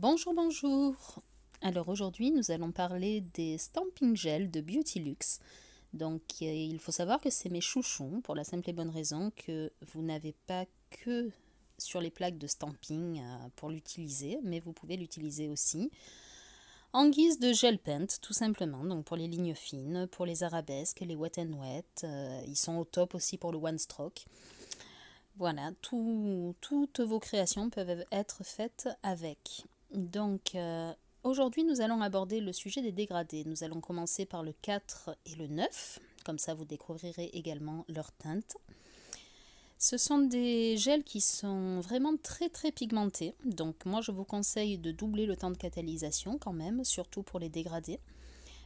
Bonjour, bonjour. Alors aujourd'hui, nous allons parler des Stamping Gel de Beautylux. Donc il faut savoir que c'est mes chouchons pour la simple et bonne raison que vous n'avez pas que sur les plaques de stamping pour l'utiliser, mais vous pouvez l'utiliser aussi en guise de gel paint tout simplement. Donc pour les lignes fines, pour les arabesques, les wet and wet, ils sont au top aussi pour le one stroke. Voilà, toutes vos créations peuvent être faites avec. Donc aujourd'hui nous allons aborder le sujet des dégradés. Nous allons commencer par le 4 et le 9, comme ça vous découvrirez également leur teinte. Ce sont des gels qui sont vraiment très pigmentés, donc moi je vous conseille de doubler le temps de catalysation quand même, surtout pour les dégradés,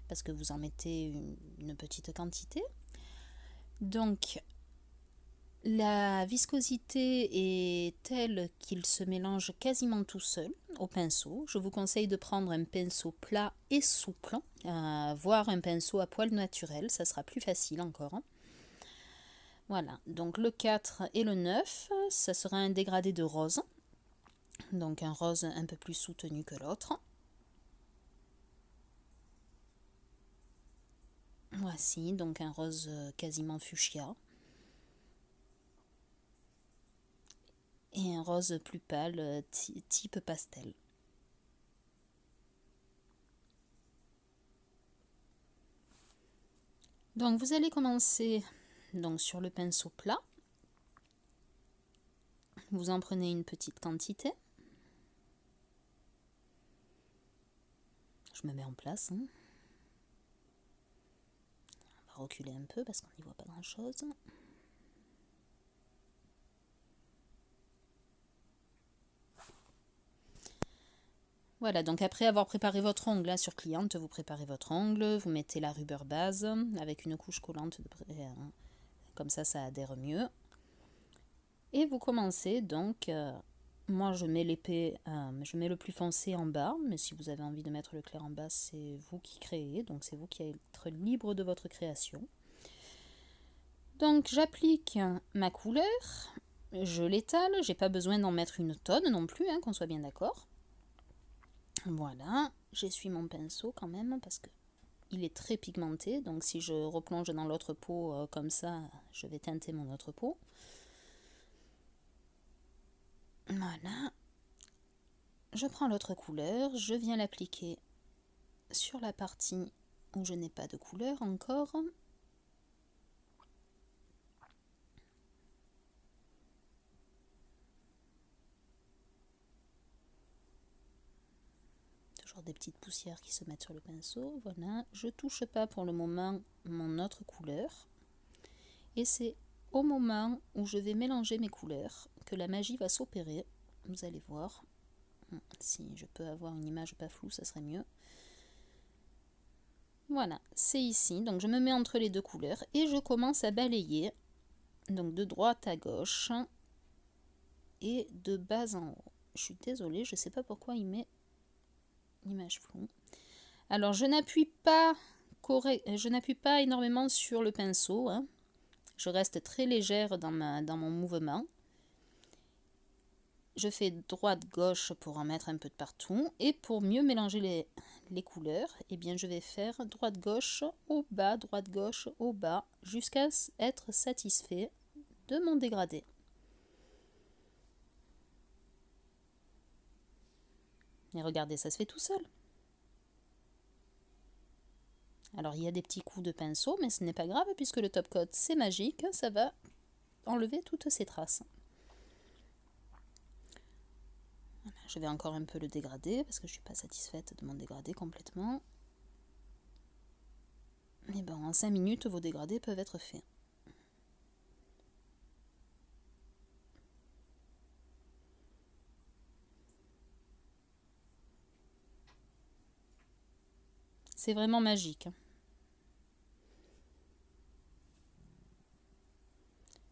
parce que vous en mettez une petite quantité. Donc la viscosité est telle qu'il se mélange quasiment tout seul au pinceau. Je vous conseille de prendre un pinceau plat et souple, voire un pinceau à poil naturel, ça sera plus facile encore. Voilà, donc le 4 et le 9, ça sera un dégradé de rose, donc un rose un peu plus soutenu que l'autre. Voici, donc un rose quasiment fuchsia. Et un rose plus pâle, type pastel. Donc vous allez commencer donc, sur le pinceau plat. Vous en prenez une petite quantité. Je me mets en place. On va reculer un peu parce qu'on n'y voit pas grand chose. Voilà, donc après avoir préparé votre ongle là, sur cliente, vous préparez votre ongle, vous mettez la rubber base avec une couche collante, comme ça adhère mieux. Et vous commencez donc, moi je mets l'épée, je mets le plus foncé en bas, mais si vous avez envie de mettre le clair en bas, c'est vous qui créez, donc c'est vous qui allez être libre de votre création. Donc j'applique ma couleur, je l'étale, j'ai pas besoin d'en mettre une tonne non plus, qu'on soit bien d'accord. Voilà, j'essuie mon pinceau quand même parce que il est très pigmenté, donc si je replonge dans l'autre peau comme ça, je vais teinter mon autre peau. Voilà, je prends l'autre couleur, je viens l'appliquer sur la partie où je n'ai pas de couleur encore. Des petites poussières qui se mettent sur le pinceau. Voilà, je touche pas pour le moment mon autre couleur. Et c'est au moment où je vais mélanger mes couleurs que la magie va s'opérer. Vous allez voir. Si je peux avoir une image pas floue, ça serait mieux. Voilà, c'est ici. Donc je me mets entre les deux couleurs et je commence à balayer. Donc de droite à gauche et de bas en haut. Je suis désolée, je sais pas pourquoi il met image floue. Alors je n'appuie pas énormément sur le pinceau. Je reste très légère dans mon mouvement. Je fais droite-gauche pour en mettre un peu de partout. Et pour mieux mélanger les couleurs, eh bien, je vais faire droite-gauche au bas, droite-gauche au bas, jusqu'à être satisfait de mon dégradé. Et regardez, ça se fait tout seul. Alors il y a des petits coups de pinceau, mais ce n'est pas grave puisque le top coat c'est magique, ça va enlever toutes ces traces. Voilà, je vais encore un peu le dégrader parce que je ne suis pas satisfaite de mon dégradé complètement. Mais bon, en 5 minutes, vos dégradés peuvent être faits. C'est vraiment magique.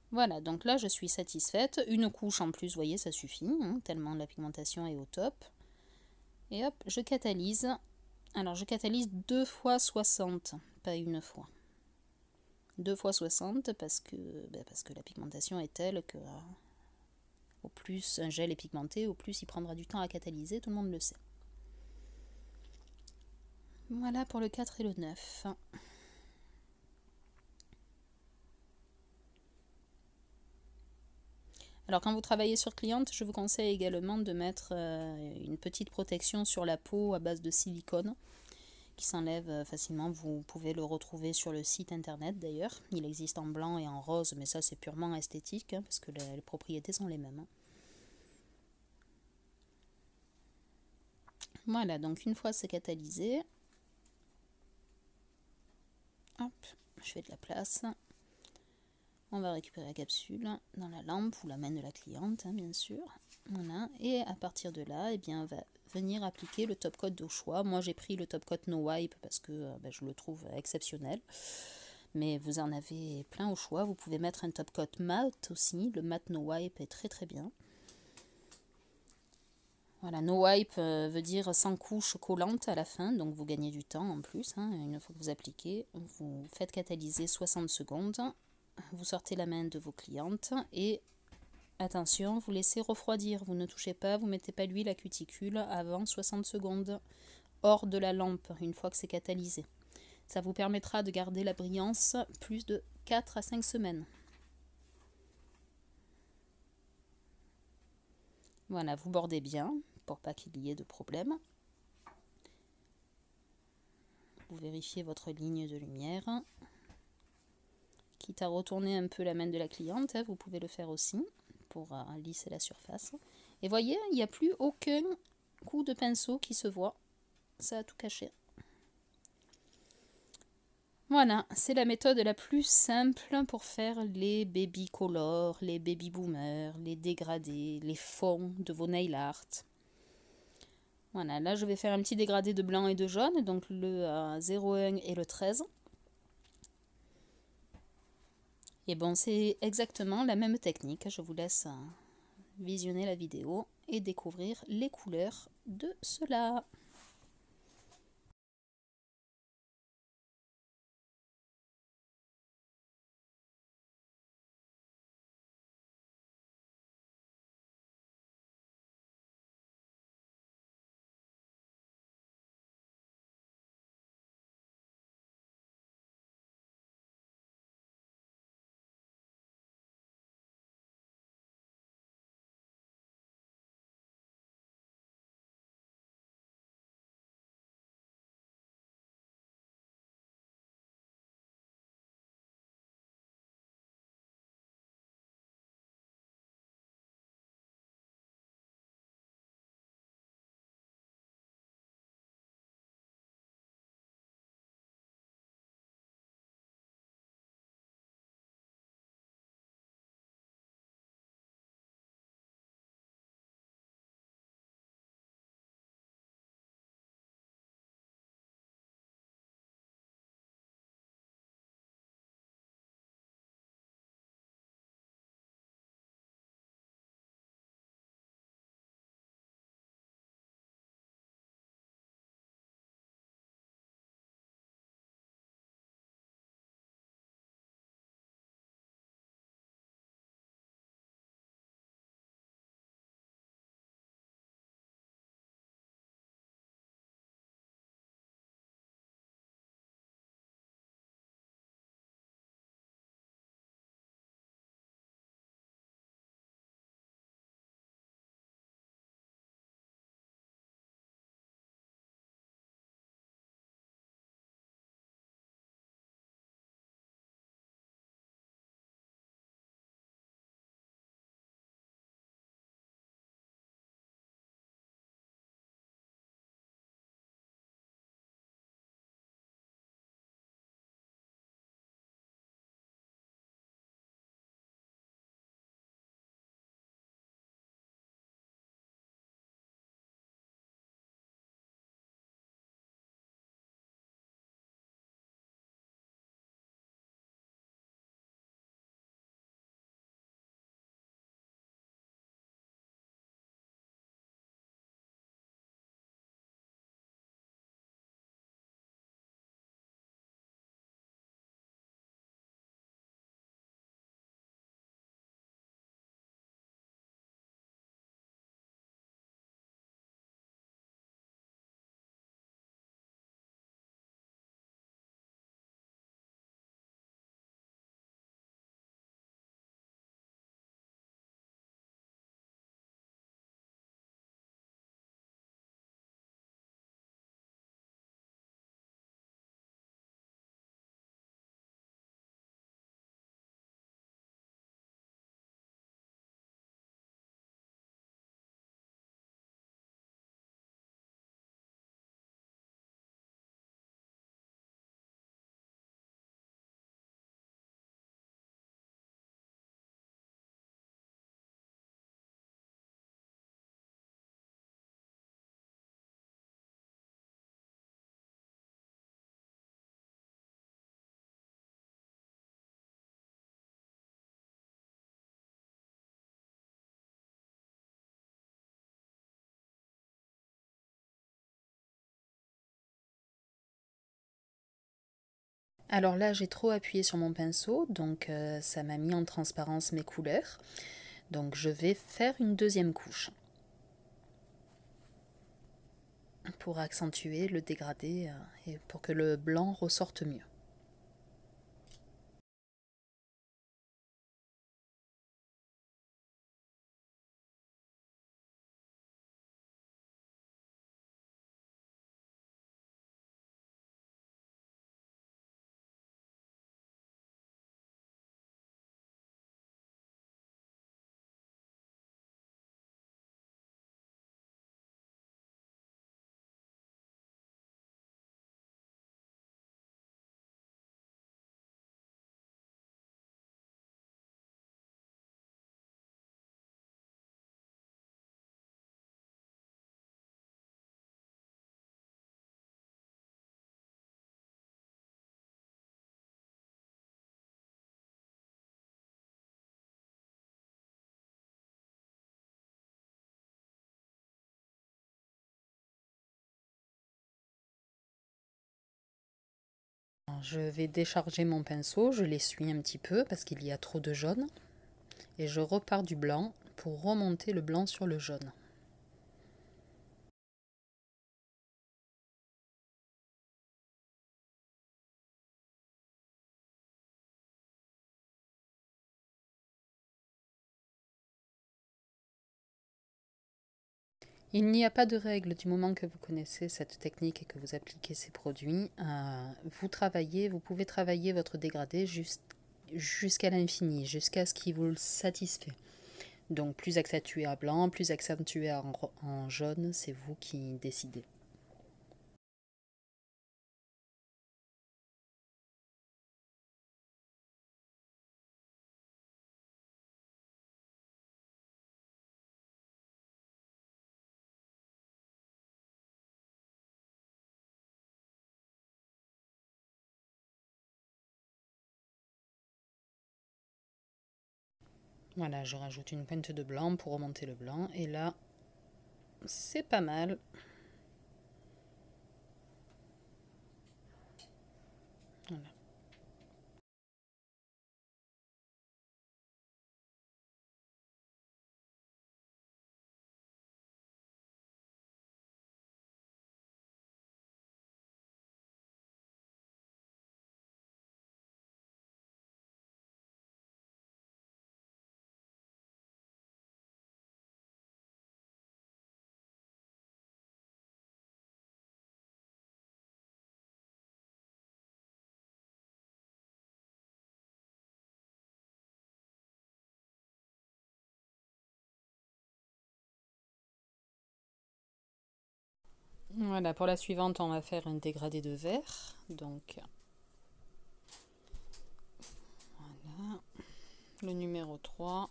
Voilà, donc là je suis satisfaite. Une couche en plus, vous voyez, ça suffit, tellement la pigmentation est au top. Et hop, je catalyse. Alors je catalyse 2 fois 60, pas une fois. 2 fois 60 parce que la pigmentation est telle que au plus un gel est pigmenté, au plus il prendra du temps à catalyser, tout le monde le sait. Voilà pour le 4 et le 9. Alors quand vous travaillez sur cliente, je vous conseille également de mettre une petite protection sur la peau à base de silicone qui s'enlève facilement. Vous pouvez le retrouver sur le site internet d'ailleurs. Il existe en blanc et en rose, mais ça c'est purement esthétique parce que les propriétés sont les mêmes. Voilà, donc une fois c'est catalysé, hop, je fais de la place. On va récupérer la capsule dans la lampe ou la main de la cliente, bien sûr. Voilà, et à partir de là, eh bien, on va venir appliquer le top coat au choix. Moi, j'ai pris le top coat No Wipe parce que je le trouve exceptionnel. Mais vous en avez plein au choix. Vous pouvez mettre un top coat mat aussi. Le mat No Wipe est très très bien. Voilà, No Wipe veut dire sans couche collante à la fin, donc vous gagnez du temps en plus. Une fois que vous appliquez, vous faites catalyser 60 secondes. Vous sortez la main de vos clientes et attention, vous laissez refroidir. Vous ne touchez pas, vous ne mettez pas l'huile à cuticule avant 60 secondes hors de la lampe une fois que c'est catalysé. Ça vous permettra de garder la brillance plus de 4 à 5 semaines. Voilà, vous bordez bien pour pas qu'il y ait de problème. Vous vérifiez votre ligne de lumière. Quitte à retourner un peu la main de la cliente, vous pouvez le faire aussi pour lisser la surface. Et voyez, il n'y a plus aucun coup de pinceau qui se voit. Ça a tout caché. Voilà, c'est la méthode la plus simple pour faire les baby color, les baby boomers, les dégradés, les fonds de vos nail art. Voilà, là je vais faire un petit dégradé de blanc et de jaune, donc le 01 et le 13. Et bon, c'est exactement la même technique. Je vous laisse visionner la vidéo et découvrir les couleurs de cela. Alors là, j'ai trop appuyé sur mon pinceau, donc ça m'a mis en transparence mes couleurs. Donc je vais faire une deuxième couche pour accentuer le dégradé et pour que le blanc ressorte mieux. Je vais décharger mon pinceau, je l'essuie un petit peu parce qu'il y a trop de jaune. Et je repars du blanc pour remonter le blanc sur le jaune. Il n'y a pas de règle du moment que vous connaissez cette technique et que vous appliquez ces produits. Vous pouvez travailler votre dégradé jusqu'à l'infini, jusqu'à ce qu'il vous satisfait. Donc plus accentué à blanc, plus accentué en jaune, c'est vous qui décidez. Voilà, je rajoute une pointe de blanc pour remonter le blanc. Et là, c'est pas mal. Voilà. Voilà, pour la suivante, on va faire un dégradé de vert. Donc, voilà, le numéro 3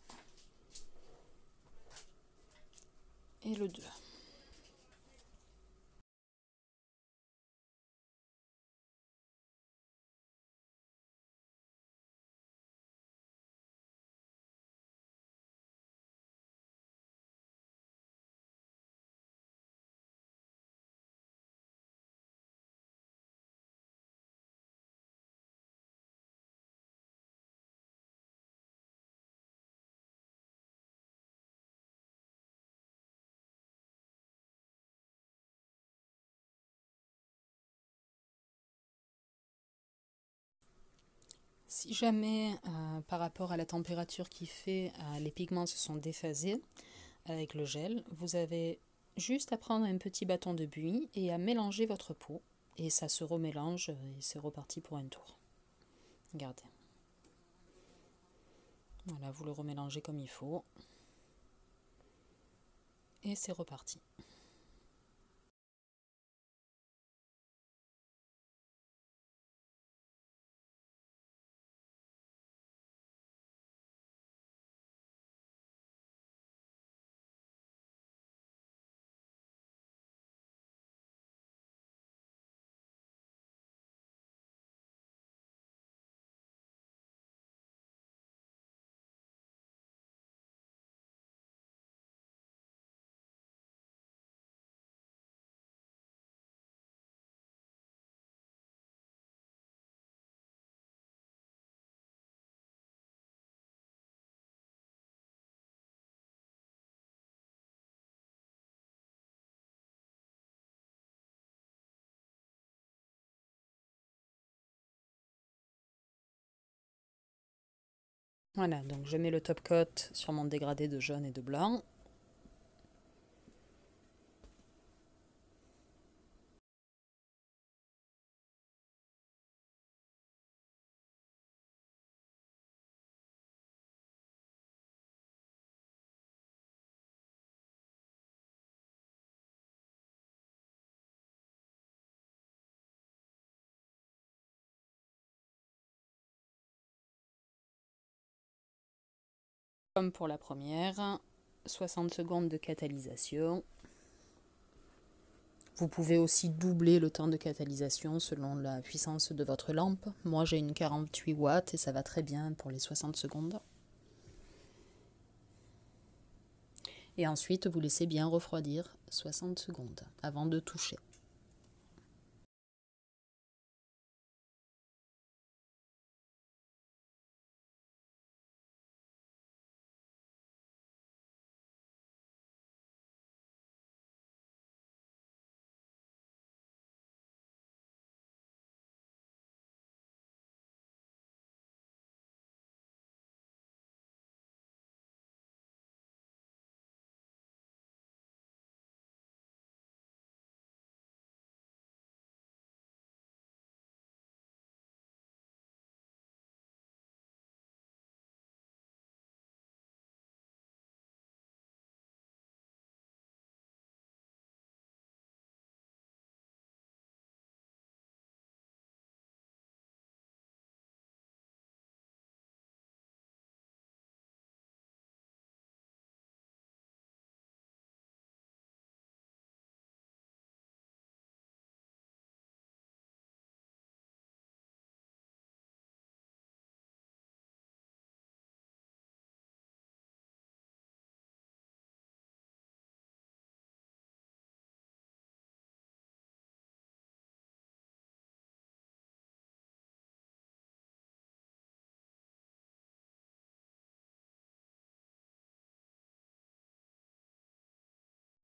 et le 2. Si jamais, par rapport à la température qui fait, les pigments se sont déphasés avec le gel, vous avez juste à prendre un petit bâton de buis et à mélanger votre peau. Et ça se remélange et c'est reparti pour un tour. Regardez. Voilà, vous le remélangez comme il faut. Et c'est reparti. Voilà, donc je mets le top coat sur mon dégradé de jaune et de blanc. Comme pour la première, 60 secondes de catalysation. Vous pouvez aussi doubler le temps de catalysation selon la puissance de votre lampe. Moi j'ai une 48 watts et ça va très bien pour les 60 secondes. Et ensuite vous laissez bien refroidir 60 secondes avant de toucher.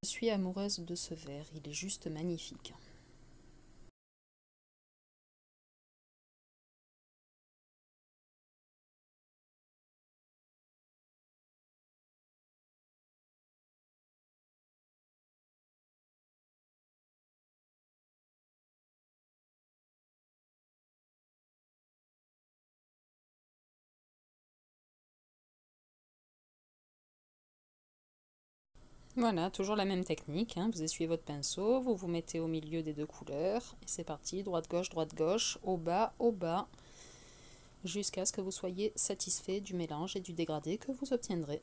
Je suis amoureuse de ce verre, il est juste magnifique. Voilà, toujours la même technique, hein. Vous essuyez votre pinceau, vous vous mettez au milieu des deux couleurs, et c'est parti, droite gauche, au bas, jusqu'à ce que vous soyez satisfait du mélange et du dégradé que vous obtiendrez.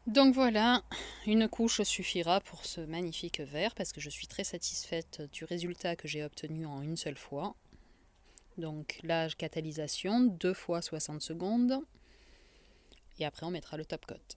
Donc voilà, une couche suffira pour ce magnifique verre parce que je suis très satisfaite du résultat que j'ai obtenu en une seule fois. Donc la catalysation, 2 fois 60 secondes, et après on mettra le top coat.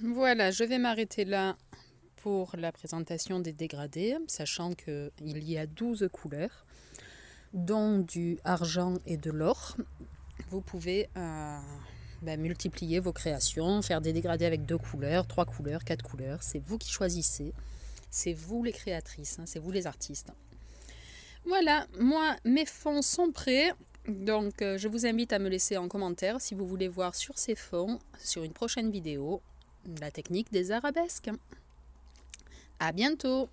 Voilà, je vais m'arrêter là pour la présentation des dégradés, sachant qu'il y a 12 couleurs, dont du argent et de l'or. Vous pouvez multiplier vos créations, faire des dégradés avec 2 couleurs, 3 couleurs, 4 couleurs. C'est vous qui choisissez. C'est vous les créatrices, c'est vous les artistes. Voilà, moi, mes fonds sont prêts. Donc, je vous invite à me laisser en commentaire si vous voulez voir sur ces fonds, sur une prochaine vidéo, la technique des arabesques. À bientôt!